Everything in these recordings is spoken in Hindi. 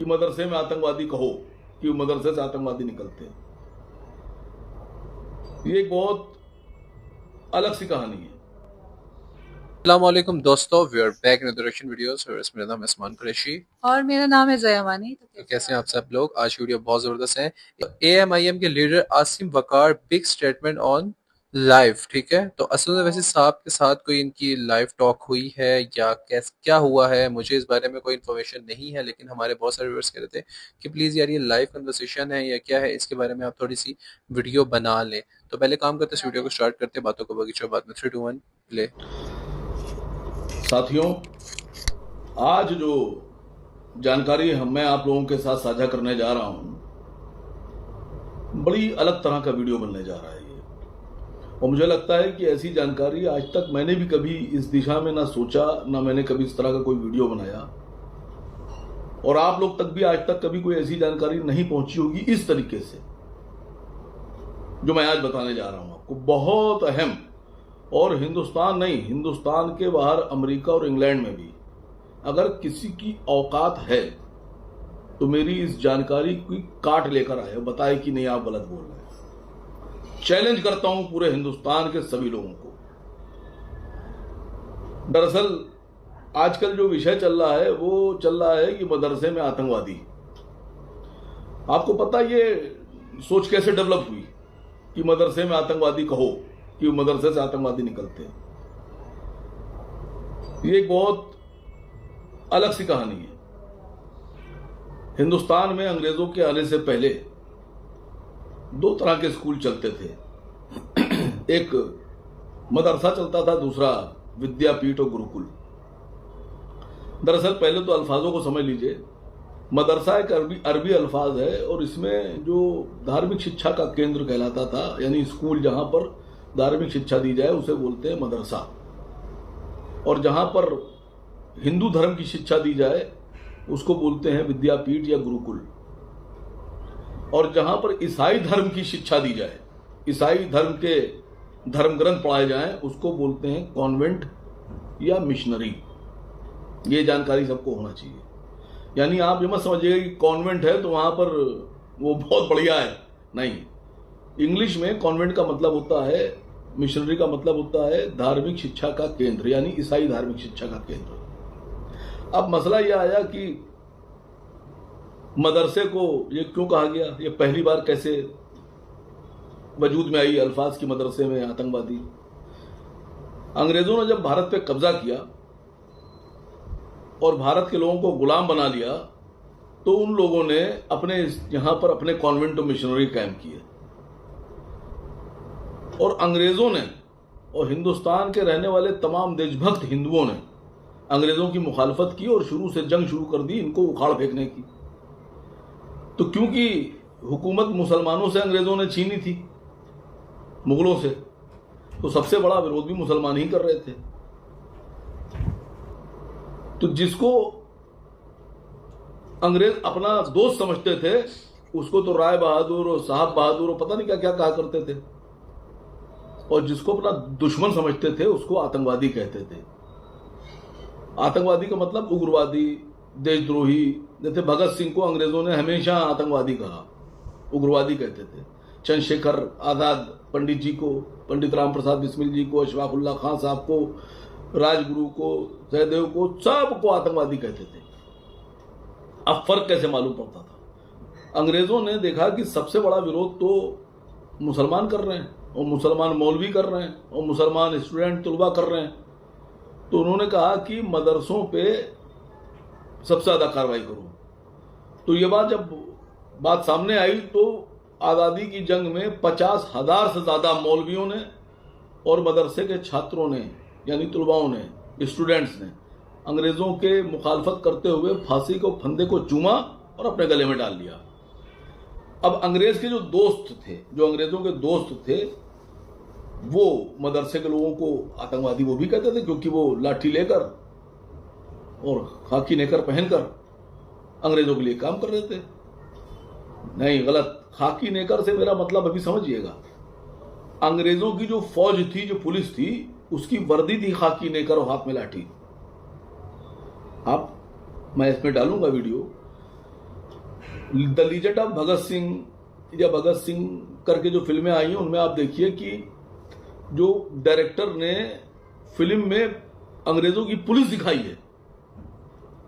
कि मदरसे में आतंकवादी कहो कि मदरसे से आतंकवादी निकलते हैं। ये एक बहुत अलग सी कहानी है। अस्सलामुअलैकुम दोस्तों, we are back in direction videos और मेरा नाम है उस्मान कुरैशी। और मेरा नाम है जयामानी। तो कैसे हैं आप सब लोग? आज की वीडियो बहुत ज़बरदस्त है। एएमआईएम के leader Asim Waqar big statement on live. ठीक है, तो असल में वैसे साहब के साथ कोई इनकी लाइव टॉक हुई है या क्या हुआ है, मुझे इस बारे में कोई इन्फॉर्मेशन नहीं है, लेकिन हमारे बहुत सारे व्यूअर्स कह रहे थे कि प्लीज़ यार ये लाइव कन्वर्सेशन है या क्या है, इसके बारे में आप थोड़ी सी वीडियो बना लें। तो पहले काम करते इस वीडियो को स्टार्ट करते, बातों को बगीचों बाद में 3 2 1 प्ले। साथियों, आज जो जानकारी मैं आप लोगों के साथ साझा करने जा रहा हूं, बड़ी अलग तरह का वीडियो बनने जा रहा है ये। और मुझे लगता है कि ऐसी जानकारी आज तक मैंने भी कभी इस दिशा में ना सोचा, ना मैंने कभी इस तरह का कोई वीडियो बनाया, और आप लोग तक भी आज तक कभी कोई ऐसी जानकारी नहीं पहुंची होगी इस तरीके से जो मैं आज बताने जा रहा हूं आपको। बहुत अहम, और हिंदुस्तान नहीं, हिंदुस्तान के बाहर अमेरिका और इंग्लैंड में भी अगर किसी की औकात है तो मेरी इस जानकारी की काट लेकर आए, बताए कि नहीं आप गलत बोल रहे हैं। चैलेंज करता हूं पूरे हिंदुस्तान के सभी लोगों को। दरअसल आजकल जो विषय चल रहा है वो चल रहा है कि मदरसे में आतंकवादी। आपको पता ये सोच कैसे डेवलप हुई कि मदरसे में आतंकवादी कहो कि मदरसे से आतंकवादी निकलते हैं? ये एक बहुत अलग सी कहानी है। हिंदुस्तान में अंग्रेजों के आने से पहले 2 तरह के स्कूल चलते थे। एक मदरसा चलता था, दूसरा विद्यापीठ और गुरुकुल। दरअसल पहले तो अल्फाजों को समझ लीजिए। मदरसा एक अरबी अल्फाज है, और इसमें जो धार्मिक शिक्षा का केंद्र कहलाता था, यानी स्कूल जहां पर धार्मिक शिक्षा दी जाए उसे बोलते हैं मदरसा। और जहां पर हिंदू धर्म की शिक्षा दी जाए उसको बोलते हैं विद्यापीठ या गुरुकुल। और जहां पर ईसाई धर्म की शिक्षा दी जाए, ईसाई धर्म के धर्म ग्रंथ पढ़ाए जाएं, उसको बोलते हैं कॉन्वेंट या मिशनरी। ये जानकारी सबको होना चाहिए। यानी आप ये मत समझिएगा कि कॉन्वेंट है तो वहां पर वो बहुत बढ़िया है, नहीं। इंग्लिश में कॉन्वेंट का मतलब होता है, मिशनरी का मतलब होता है धार्मिक शिक्षा का केंद्र, यानी ईसाई धार्मिक शिक्षा का केंद्र। अब मसला यह आया कि मदरसे को ये क्यों कहा गया, ये पहली बार कैसे वजूद में आई अल्फाज की मदरसे में आतंकवादी। अंग्रेजों ने जब भारत पे कब्जा किया और भारत के लोगों को गुलाम बना लिया, तो उन लोगों ने अपने यहां पर अपने कॉन्वेंट और मिशनरी कायम किए। और अंग्रेजों ने और हिंदुस्तान के रहने वाले तमाम देशभक्त हिंदुओं ने अंग्रेजों की मुखालफत की और शुरू से जंग शुरू कर दी इनको उखाड़ फेंकने की। तो क्योंकि हुकूमत मुसलमानों से अंग्रेजों ने छीनी थी, मुगलों से, तो सबसे बड़ा विरोध भी मुसलमान ही कर रहे थे। तो जिसको अंग्रेज अपना दोस्त समझते थे उसको तो राय बहादुर और साहब बहादुर और पता नहीं क्या क्या कहा करते थे, और जिसको अपना दुश्मन समझते थे उसको आतंकवादी कहते थे। आतंकवादी का मतलब उग्रवादी, देशद्रोही। जैसे भगत सिंह को अंग्रेजों ने हमेशा आतंकवादी कहा, उग्रवादी कहते थे। चंद्रशेखर आजाद पंडित जी को, पंडित राम प्रसाद बिस्मिल जी को, अशफाकुल्ला खान साहब को, राजगुरु को, सहदेव को, सबको आतंकवादी कहते थे। अब फर्क कैसे मालूम पड़ता था? अंग्रेजों ने देखा कि सबसे बड़ा विरोध तो मुसलमान कर रहे हैं, और मुसलमान मौलवी कर रहे हैं, और मुसलमान स्टूडेंट तलबा कर रहे हैं। तो उन्होंने कहा कि मदरसों पे सबसे ज़्यादा कार्रवाई करो। तो ये जब बात सामने आई तो आज़ादी की जंग में 50,000 से ज़्यादा मौलवियों ने और मदरसे के छात्रों ने, यानी तलबाओं ने, स्टूडेंट्स ने अंग्रेज़ों के मुखालफत करते हुए फांसी को फंदे को चूमा और अपने गले में डाल लिया। अब अंग्रेज के जो दोस्त थे, जो अंग्रेजों के दोस्त थे, वो मदरसे के लोगों को आतंकवादी वो भी कहते थे, क्योंकि वो लाठी लेकर और खाकी नेकर पहनकर अंग्रेजों के लिए काम कर रहे थे। नहीं, गलत। खाकी नेकर से मेरा मतलब अभी समझिएगा, अंग्रेजों की जो फौज थी, जो पुलिस थी, उसकी वर्दी थी खाकी नेकर और हाथ में लाठी। मैं इसमें डालूंगा video. The legend of Bhagat Singh या भगत सिंह करके जो फिल्में आई हैं उनमें आप देखिए कि जो डायरेक्टर ने फिल्म में अंग्रेजों की पुलिस दिखाई है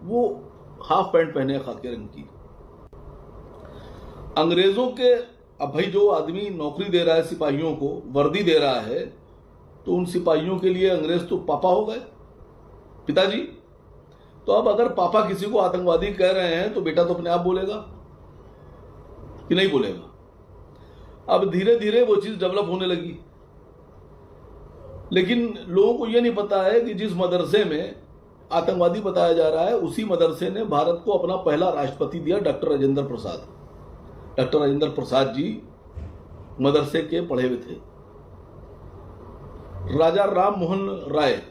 वो हाफ पैंट पहने हैं खाकी रंग की। अंग्रेजों के, अब भाई जो आदमी नौकरी दे रहा है सिपाहियों को, वर्दी दे रहा है, तो उन सिपाहियों के लिए अंग्रेज तो पापा हो गए, पिताजी। तो अब अगर पापा किसी को आतंकवादी कह रहे हैं तो बेटा तो अपने आप बोलेगा कि नहीं बोलेगा। अब धीरे धीरे वो चीज डेवलप होने लगी, लेकिन लोगों को यह नहीं पता है कि जिस मदरसे में आतंकवादी बताया जा रहा है उसी मदरसे ने भारत को अपना पहला राष्ट्रपति दिया, डॉक्टर राजेंद्र प्रसाद। डॉक्टर राजेंद्र प्रसाद जी मदरसे के पढ़े हुए थे। राजा राम मोहन राय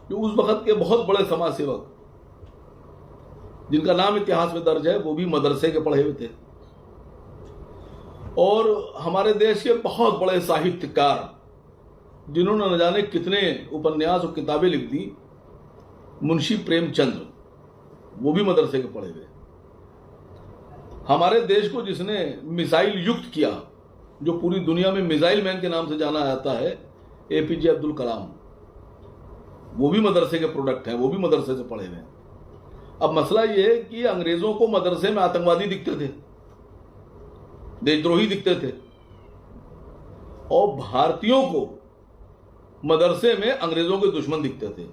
जो उस वक्त के बहुत बड़े समाज सेवक जिनका नाम इतिहास में दर्ज है, वो भी मदरसे के पढ़े हुए थे। और हमारे देश के बहुत बड़े साहित्यकार जिन्होंने न जाने कितने उपन्यास और किताबें लिख दी, मुंशी प्रेमचंद्र, वो भी मदरसे के पढ़े हुए। हमारे देश को जिसने मिसाइल युक्त किया, जो पूरी दुनिया में मिसाइल मैन के नाम से जाना जाता है, एपीजे अब्दुल कलाम, वो भी मदरसे के प्रोडक्ट हैं, वो भी मदरसे से पढ़े हुए हैं। अब मसला ये है कि अंग्रेजों को मदरसे में आतंकवादी दिखते थे, देशद्रोही दिखते थे, और भारतीयों को मदरसे में अंग्रेजों के दुश्मन दिखते थे।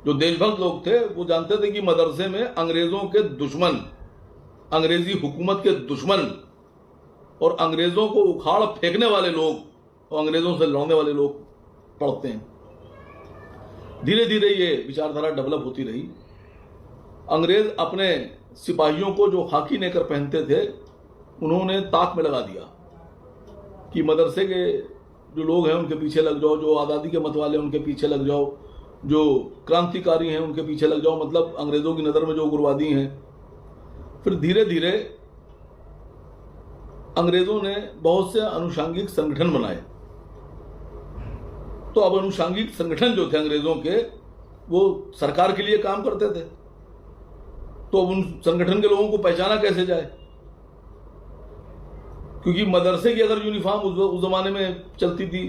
जो देशभक्त लोग थे वो जानते थे कि मदरसे में अंग्रेजों के दुश्मन, अंग्रेजी हुकूमत के दुश्मन और अंग्रेजों को उखाड़ फेंकने वाले लोग और अंग्रेजों से लड़ने वाले लोग पढ़ते हैं। धीरे धीरे ये विचारधारा डेवलप होती रही। अंग्रेज अपने सिपाहियों को जो खाकी नेकर पहनते थे उन्होंने ताक में लगा दिया कि मदरसे के जो लोग हैं उनके पीछे लग जाओ, जो आज़ादी के मत वाले उनके पीछे लग जाओ, जो क्रांतिकारी हैं उनके पीछे लग जाओ, मतलब अंग्रेजों की नज़र में जो उग्रवादी हैं। फिर धीरे धीरे अंग्रेजों ने बहुत से अनुषांगिक संगठन बनाए। तो अब अनुषांगिक संगठन जो थे अंग्रेजों के, वो सरकार के लिए काम करते थे। तो अब उन संगठन के लोगों को पहचाना कैसे जाए, क्योंकि मदरसे की अगर यूनिफॉर्म उस जमाने में चलती थी,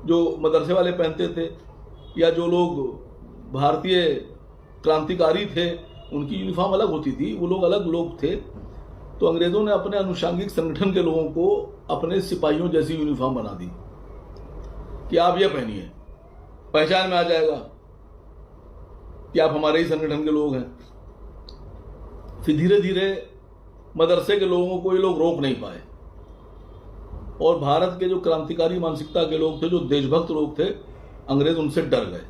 जो मदरसे वाले पहनते थे, या जो लोग भारतीय क्रांतिकारी थे उनकी यूनिफॉर्म अलग होती थी, वो लोग अलग लोग थे। तो अंग्रेजों ने अपने अनुषांगिक संगठन के लोगों को अपने सिपाहियों जैसी यूनिफॉर्म बना दी कि आप ये पहनिए, पहचान में आ जाएगा कि आप हमारे ही संगठन के लोग हैं। फिर धीरे धीरे मदरसे के लोगों को ये लोग रोक नहीं पाए, और भारत के जो क्रांतिकारी मानसिकता के लोग थे, जो देशभक्त लोग थे, अंग्रेज उनसे डर गए।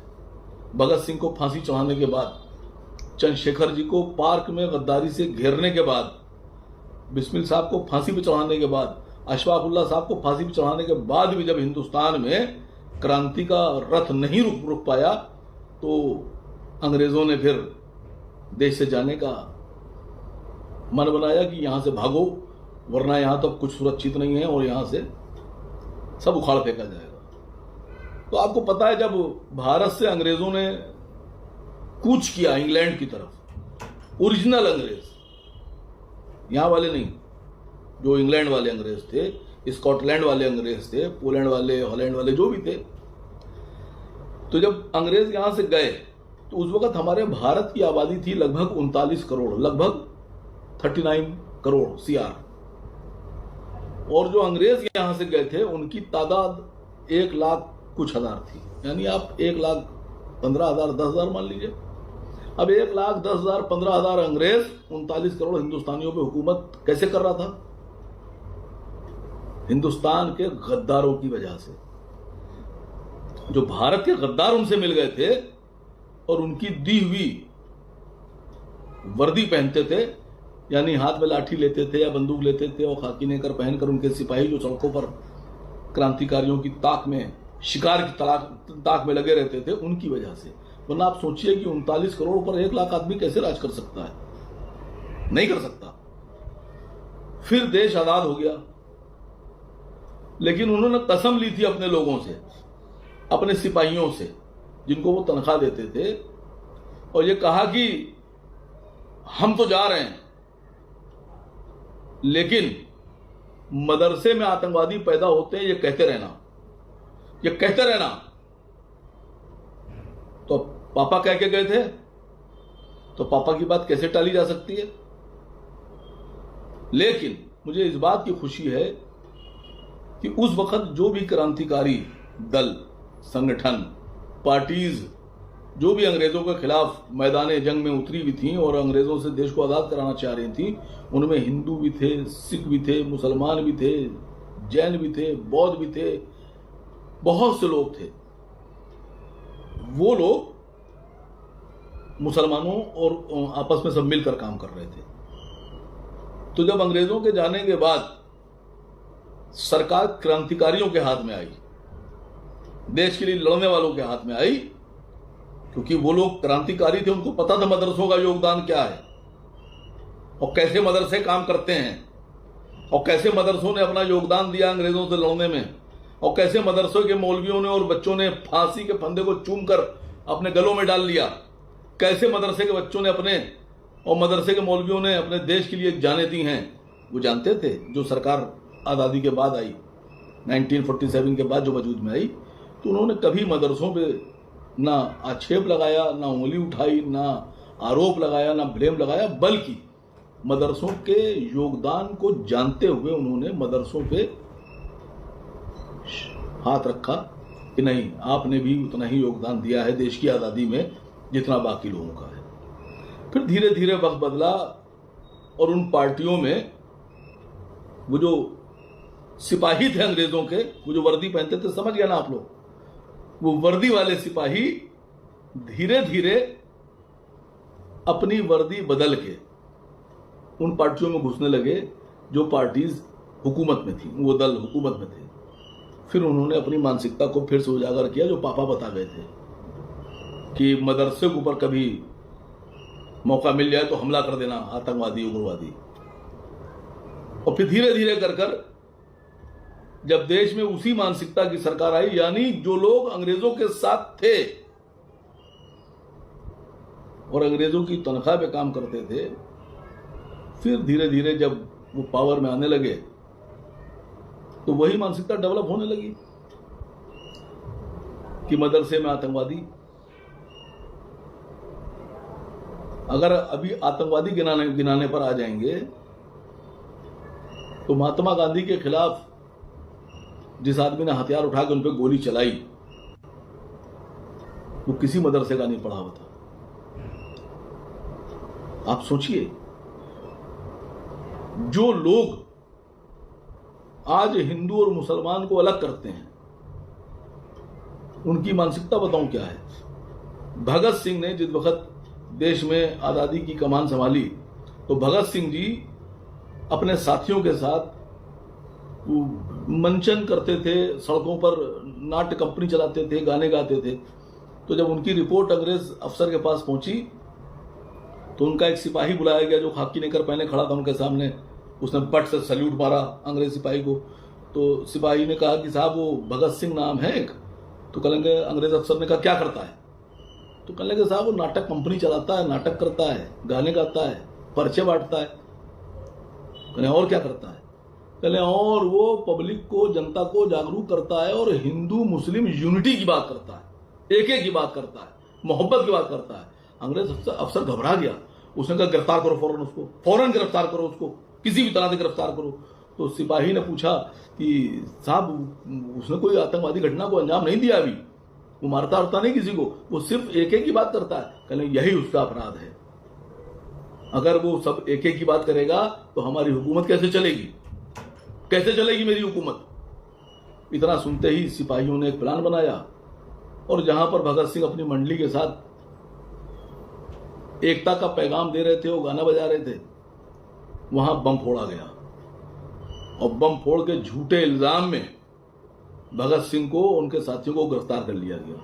भगत सिंह को फांसी चढ़ाने के बाद, चंद्रशेखर जी को पार्क में गद्दारी से घेरने के बाद, बिस्मिल साहब को फांसी पे चढ़ाने के बाद, अशफाकुल्लाह साहब को फांसी पे चढ़ाने के बाद भी जब हिंदुस्तान में क्रांति का रथ नहीं रुक पाया, तो अंग्रेजों ने फिर देश से जाने का मन बनाया कि यहां से भागो, वरना यहां तो कुछ सुरक्षित नहीं है और यहां से सब उखाड़ फेंका जाएगा। तो आपको पता है, जब भारत से अंग्रेजों ने कूच किया इंग्लैंड की तरफ, ओरिजिनल अंग्रेज, यहां वाले नहीं, जो इंग्लैंड वाले अंग्रेज थे, स्कॉटलैंड वाले अंग्रेज थे, पोलैंड वाले, हॉलैंड वाले, जो भी थे, तो जब अंग्रेज यहां से गए तो उस वक्त हमारे भारत की आबादी थी लगभग 39 करोड़, लगभग 39 करोड़ CR, और जो अंग्रेज यहां से गए थे उनकी तादाद 1 लाख कुछ हजार थी। यानी आप 1,15,000, 10,000 मान लीजिए। अब 1,10,000, 15,000 अंग्रेज 39 करोड़ हिंदुस्तानियों पे हुकूमत कैसे कर रहा था? हिंदुस्तान के गद्दारों की वजह से। जो भारत के गद्दार उनसे मिल गए थे और उनकी दी हुई वर्दी पहनते थे, यानी हाथ में लाठी लेते थे या बंदूक लेते थे और खाकी नेकर पहनकर उनके सिपाही जो सड़कों पर क्रांतिकारियों की ताक में, शिकार की ताक में लगे रहते थे, उनकी वजह से। वरना आप सोचिए कि 39 करोड़ पर 1 लाख आदमी कैसे राज कर सकता है? नहीं कर सकता। फिर देश आजाद हो गया, लेकिन उन्होंने कसम ली थी अपने लोगों से, अपने सिपाहियों से, जिनको वो तनख्वाह देते थे, और ये कहा कि हम तो जा रहे हैं, लेकिन मदरसे में आतंकवादी पैदा होते हैं ये कहते रहना। तो पापा कह के गए थे, तो पापा की बात कैसे टाली जा सकती है? लेकिन मुझे इस बात की खुशी है कि उस वक्त जो भी क्रांतिकारी दल, संगठन, पार्टीज जो भी अंग्रेजों के खिलाफ मैदान जंग में उतरी भी थी और अंग्रेजों से देश को आजाद कराना चाह रही थी, उनमें हिंदू भी थे, सिख भी थे, मुसलमान भी थे, जैन भी थे, बौद्ध भी थे, बहुत से लोग थे। वो लोग मुसलमानों और आपस में सब मिलकर काम कर रहे थे। तो जब अंग्रेजों के जाने के बाद सरकार क्रांतिकारियों के हाथ में आई, देश के लिए लड़ने वालों के हाथ में आई, क्योंकि वो लोग क्रांतिकारी थे, उनको पता था मदरसों का योगदान क्या है और कैसे मदरसे काम करते हैं और कैसे मदरसों ने अपना योगदान दिया अंग्रेजों से लड़ने में, और कैसे मदरसों के मौलवियों ने और बच्चों ने फांसी के फंदे को चूमकर अपने गलों में डाल लिया, कैसे मदरसे के बच्चों ने अपने और मदरसे के मौलवियों ने अपने देश के लिए जाने दी हैं। वो जानते थे। जो सरकार आज़ादी के बाद आई, 1947 के बाद जो वजूद में आई, तो उन्होंने कभी मदरसों पे ना आक्षेप लगाया, ना उंगली उठाई, ना आरोप लगाया, ना ब्लेम लगाया, बल्कि मदरसों के योगदान को जानते हुए उन्होंने मदरसों पे हाथ रखा कि नहीं, आपने भी उतना ही योगदान दिया है देश की आज़ादी में जितना बाकी लोगों का है। फिर धीरे धीरे वक्त बदला और उन पार्टियों में वो जो सिपाही थे अंग्रेजों के, वो जो वर्दी पहनते थे, समझ गया ना आप लोग, वो वर्दी वाले सिपाही धीरे धीरे अपनी वर्दी बदल के उन पार्टियों में घुसने लगे जो पार्टीज हुकूमत में थी, वो दल हुकूमत में थे। फिर उन्होंने अपनी मानसिकता को फिर से उजागर किया जो पापा बता गए थे कि मदरसे के ऊपर कभी मौका मिल जाए तो हमला कर देना, आतंकवादी, उग्रवादी। और फिर धीरे धीरे कर कर जब देश में उसी मानसिकता की सरकार आई, यानी जो लोग अंग्रेजों के साथ थे और अंग्रेजों की तनख्वाह पे काम करते थे, फिर धीरे धीरे जब वो पावर में आने लगे तो वही मानसिकता डेवलप होने लगी कि मदरसे में आतंकवादी। अगर अभी आतंकवादी गिनाने पर आ जाएंगे तो महात्मा गांधी के खिलाफ जिस आदमी ने हथियार उठा के उन पर गोली चलाई वो किसी मदरसे का नहीं पढ़ा हुआ था। आप सोचिए, जो लोग आज हिंदू और मुसलमान को अलग करते हैं उनकी मानसिकता बताऊं क्या है। भगत सिंह ने जिस वक्त देश में आज़ादी की कमान संभाली तो भगत सिंह जी अपने साथियों के साथ मंचन करते थे, सड़कों पर नाट्य कंपनी चलाते थे, गाने गाते थे। तो जब उनकी रिपोर्ट अंग्रेज अफसर के पास पहुंची तो उनका एक सिपाही बुलाया गया जो खाकी नेकर पहने खड़ा था उनके सामने। उसने पट से सल्यूट मारा अंग्रेज सिपाही को। तो सिपाही ने कहा कि साहब वो भगत सिंह नाम है एक। तो कहेंगे, अंग्रेज अफसर ने कहा क्या करता है? तो कहने लगे साहब वो नाटक कंपनी चलाता है, नाटक करता है, गाने गाता है, पर्चे बांटता है। कहने और क्या करता है? कहने और वो पब्लिक को, जनता को जागरूक करता है और हिंदू मुस्लिम यूनिटी की बात करता है, एक की बात करता है, मोहब्बत की बात करता है। अंग्रेज अफसर घबरा गया। उसने कहा गिरफ्तार करो फौरन उसको, फौरन गिरफ्तार करो उसको, किसी भी तरह से गिरफ्तार करो। तो सिपाही ने पूछा कि साहब उसने कोई आतंकवादी घटना को अंजाम नहीं दिया, अभी वो मारता उरता नहीं किसी को, वो सिर्फ एक की बात करता है। कहने यही उसका अपराध है। अगर वो सब एक की बात करेगा तो हमारी हुकूमत कैसे चलेगी? कैसे चलेगी मेरी हुकूमत? इतना सुनते ही सिपाहियों ने एक प्लान बनाया और जहां पर भगत सिंह अपनी मंडली के साथ एकता का पैगाम दे रहे थे, वो गाना बजा रहे थे, वहां बम फोड़ा गया। और बम फोड़ के झूठे इल्जाम में भगत सिंह को, उनके साथियों को गिरफ्तार कर लिया गया।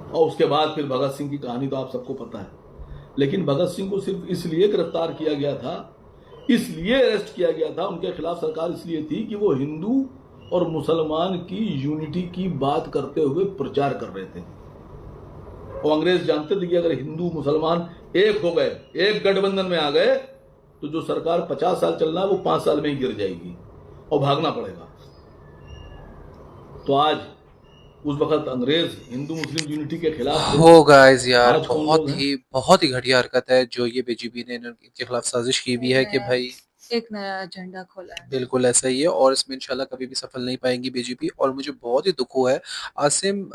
और उसके बाद फिर भगत सिंह की कहानी तो आप सबको पता है। लेकिन भगत सिंह को सिर्फ इसलिए गिरफ्तार किया गया था, इसलिए अरेस्ट किया गया था, उनके खिलाफ सरकार इसलिए थी कि वो हिंदू और मुसलमान की यूनिटी की बात करते हुए प्रचार कर रहे थे। और अंग्रेज जानते थे कि अगर हिंदू मुसलमान एक हो गए, एक गठबंधन में आ गए, तो जो सरकार 50 साल चलना है वो 5 साल में ही गिर जाएगी और भागना पड़ेगा। तो आज उस वक्त अंग्रेज हिंदू मुस्लिम यूनिटी के खिलाफ थे, हो गाइस यार, आज कौन लोग हैं? बहुत ही घटिया हरकत है जो ये बीजेपी ने इनके खिलाफ साजिश की हुई है कि भाई एक नया एजेंडा खोला है। बिल्कुल ऐसा ही है और इसमें इंशाल्लाह कभी भी सफल नहीं पाएंगी बीजेपी। और मुझे बहुत ही दुख हुआ है, आसिम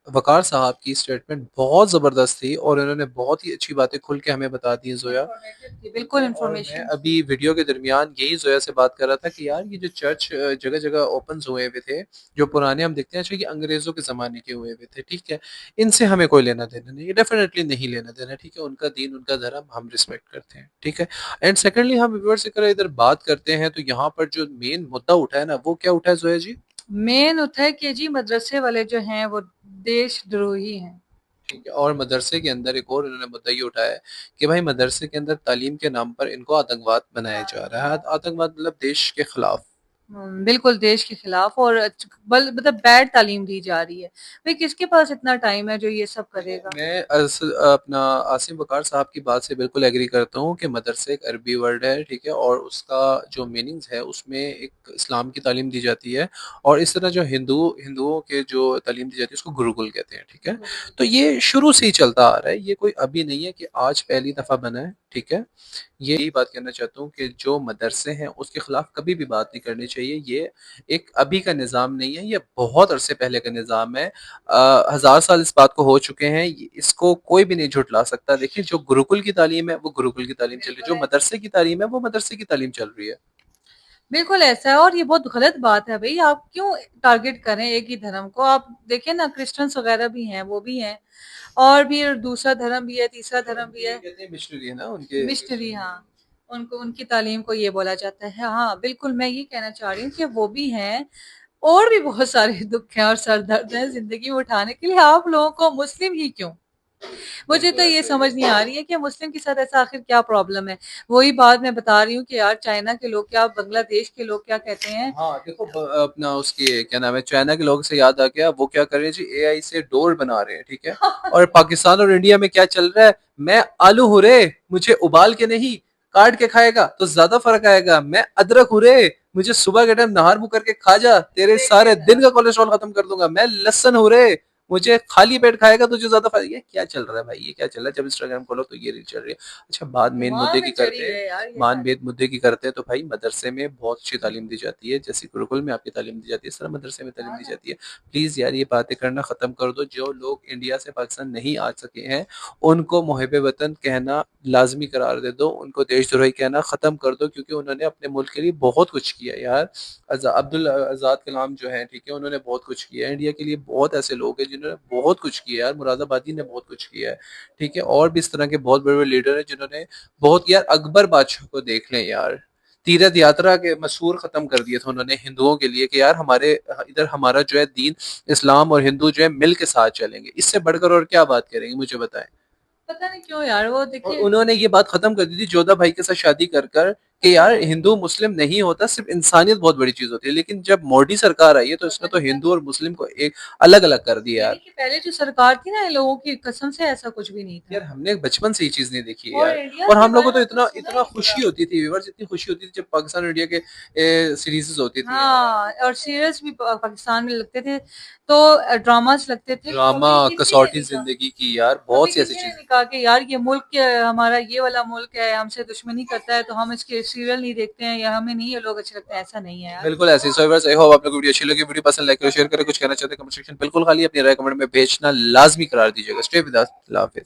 वकार साहब की स्टेटमेंट बहुत ज़बरदस्त थी और उन्होंने बहुत ही अच्छी बातें खुल के हमें बता दी जोया। Informative थी, बिल्कुल मैं इंफॉर्मेशन। अभी वीडियो के दरमियान यही जोया से बात कर रहा था कि यार ये जो चर्च जगह जगह ओपन हुए हुए थे, जो पुराने हम देखते हैं अच्छा कि अंग्रेजों के ज़माने के हुए हुए थे, ठीक है, इनसे हमें कोई लेना देना नहीं है, डेफिनेटली नहीं लेना देना, ठीक है, उनका दीन उनका धर्म हम रिस्पेक्ट करते हैं, ठीक है। एंड सेकेंडली हम व्यूअर्स से इधर बात करते हैं तो यहाँ पर जो मेन मुद्दा उठा है ना, वो क्या उठा है जोया जी? मेन होता है कि जी मदरसे वाले जो हैं वो देशद्रोही हैं। ठीक है, और मदरसे के अंदर एक और उन्होंने मुद्दा ये उठाया है कि भाई मदरसे के अंदर तालीम के नाम पर इनको आतंकवाद बनाया जा रहा है। आतंकवाद मतलब देश के खिलाफ। बिल्कुल देश के खिलाफ और मतलब बैड तालीम दी जा रही है। भाई किसके पास इतना टाइम है जो ये सब करेगा। मैं अपना आसिम वकार साहब की बात से बिल्कुल एग्री करता हूँ कि मदरसे एक अरबी वर्ड है, ठीक है, और उसका जो मीनिंग्स है उसमें एक इस्लाम की तालीम दी जाती है और इस तरह जो हिंदुओं के जो तालीम दी जाती है उसको गुरुकुल कहते हैं, ठीक है। तो ये शुरू से ही चलता आ रहा है, ये कोई अभी नहीं है कि आज पहली दफा बना है, ठीक है। यही बात कहना चाहता हूँ कि जो मदरसे हैं उसके खिलाफ कभी भी बात नहीं करनी चाहिए। ये एक अभी का निज़ाम नहीं है, ये बहुत अरसे पहले का निज़ाम है। 1000 साल इस बात को हो चुके हैं, इसको कोई भी नहीं झुटला सकता। देखिए जो गुरुकुल की तालीम है वो गुरुकुल की तालीम चल रही है, जो मदरसे की तालीम है वो मदरसे की तालीम चल रही है। बिल्कुल ऐसा है और ये बहुत गलत बात है। भाई आप क्यों टारगेट करें एक ही धर्म को। आप देखिए ना क्रिश्चियंस वगैरह भी हैं, वो भी हैं और भी दूसरा धर्म भी है, तीसरा धर्म भी है। कहते हैं मिशनरी है ना उनके। मिस्ट्री, हाँ, उनको उनकी तालीम को ये बोला जाता है। हाँ बिल्कुल, मैं ये कहना चाह रही हूँ कि वो भी हैं और भी बहुत सारे दुख हैं और सर दर्द है जिंदगी में उठाने के लिए। आप लोगों को मुस्लिम ही क्यों, मुझे तो ये समझ नहीं आ रही है कि मुस्लिम के साथ ऐसा आखिर क्या प्रॉब्लम है। वही बात मैं बता रही हूँ कि यार चाइना के लोग क्या, बांग्लादेश के लोग क्या कहते हैं। हाँ देखो अपना उसकी क्या नाम है, चाइना के लोग से याद आ गया, वो क्या कर रहे हैं जी, एआई से डोर बना रहे हैं, ठीक है। और पाकिस्तान और इंडिया में क्या चल रहा है, मैं आलू हूँ रे, मुझे उबाल के नहीं काट के खाएगा तो ज्यादा फर्क आएगा। मैं अदरक हूँ रे, मुझे सुबह के टाइम नहार मुंह करके खा जा, तेरे सारे दिन का कोलेस्ट्रॉल खत्म कर दूंगा। मैं लहसन हूँ रे, मुझे खाली पेट खाएगा तुझे ज्यादा फायदा। ये क्या चल रहा है भाई, ये क्या चल रहा है? जब इंस्टाग्राम खोलो तो ये रील चल रही है। अच्छा बात मेन मुद्दे की करते हैं, मुद्दे की करते हैं तो भाई मदरसे में बहुत अच्छी तालीम दी जाती है, जैसे गुरुकुल में आपकी तालीम दी जाती है इस तरह मदरसे में तालीम दी जाती है। प्लीज यार ये बातें करना खत्म कर दो। जो लोग इंडिया से पाकिस्तान नहीं आ सके हैं उनको मुहिब वतन कहना लाजमी करार दे दो, उनको देशद्रोही कहना खत्म कर दो, क्योंकि उन्होंने अपने मुल्क के लिए बहुत कुछ किया यार। अब्दुल आज़ाद कलाम जो है, ठीक है, उन्होंने बहुत कुछ किया है इंडिया के लिए। बहुत ऐसे लोग हैं जिन्होंने बहुत कुछ किया यार, मुरादाबादी ने बहुत कुछ किया है, ठीक है, और भी इस तरह के बहुत बड़े बड़े लीडर हैं जिन्होंने बहुत, यार अकबर बादशाह को देख लें यार, तीरथ यात्रा के मसूर खत्म कर दिए थे उन्होंने हिंदुओं के लिए कि यार हमारे इधर हमारा जो है दीन इस्लाम और हिंदू जो है मिल के साथ चलेंगे। इससे बढ़कर और क्या बात करेंगे मुझे बताएं। पता नहीं क्यों यार वो और देखिए। उन्होंने ये बात खत्म कर दी थी जोधा भाई के साथ शादी कर कर कि यार हिंदू मुस्लिम नहीं होता, सिर्फ इंसानियत बहुत बड़ी चीज होती है। लेकिन जब मोदी सरकार आई है तो इसने तो हिंदू और मुस्लिम को एक अलग अलग कर दिया यार। कि पहले जो सरकार थी ना, इन लोगों की कसम से ऐसा कुछ भी नहीं था यार हमने बचपन से ये चीज नहीं देखी है और यार। इंडिया और के हम लोगों को बारे तो में इतना सुना इतना ही नहीं खुशी था। होती थी व्यूअर्स, इतनी खुशी होती थी जब पाकिस्तान और इंडिया के सीरीज होती थी यार। हाँ और सीरियल्स भी पाकिस्तान में लगते थे तो ड्रामास लगते थे। ड्रामा, कभी किसी ने कसौटी नहीं कहा, जिंदगी की, यार कभी बहुत सी ऐसी किसी ने चीजें। नहीं कहा कि यार ये मुल्क हमारा ये वाला मुल्क है, हमसे दुश्मनी करता है तो हम इसके सीरियल नहीं देखते हैं या हमें नहीं ये लोग अच्छे लगते हैं। ऐसा नहीं है यार। बिल्कुल ऐसे ही। सो व्यूअर्स आई होप आप लोग वीडियो अच्छी लगी, वीडियो पसंद लाइक करो शेयर करें, कुछ कहना चाहते हैं कमेंट सेक्शन बिल्कुल खाली, अपनी राय कमेंट में भेजना लाजमी करार दीजिएगा। Stay with us, Allah Hafiz.